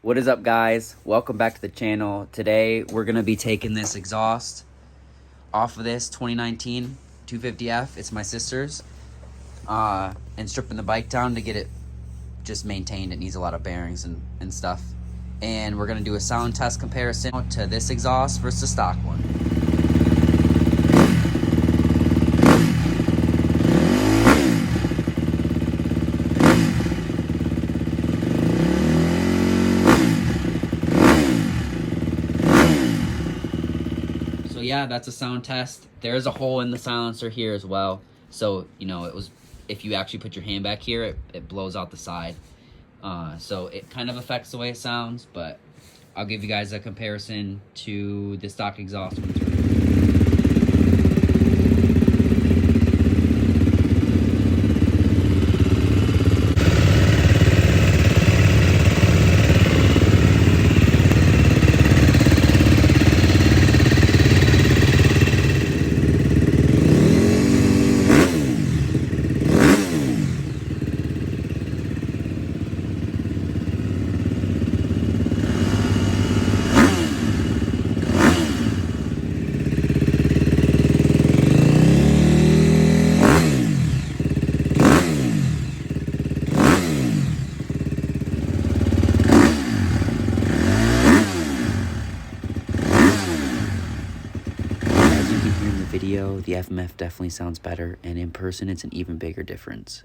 What is up, guys? Welcome back to the channel. Today we're gonna be taking this exhaust off of this 2019 250F. It's my sister's, and stripping the bike down to get it just maintained. It needs a lot of bearings and stuff. And we're gonna do a sound test comparison to this exhaust versus the stock one. Yeah, that's a sound test. There's a hole in the silencer here as well, so you know if you actually put your hand back here, it blows out the side, so it kind of affects the way it sounds. But I'll give you guys a comparison to the stock exhaust when it's removed. Video, the FMF definitely sounds better, and in person it's an even bigger difference.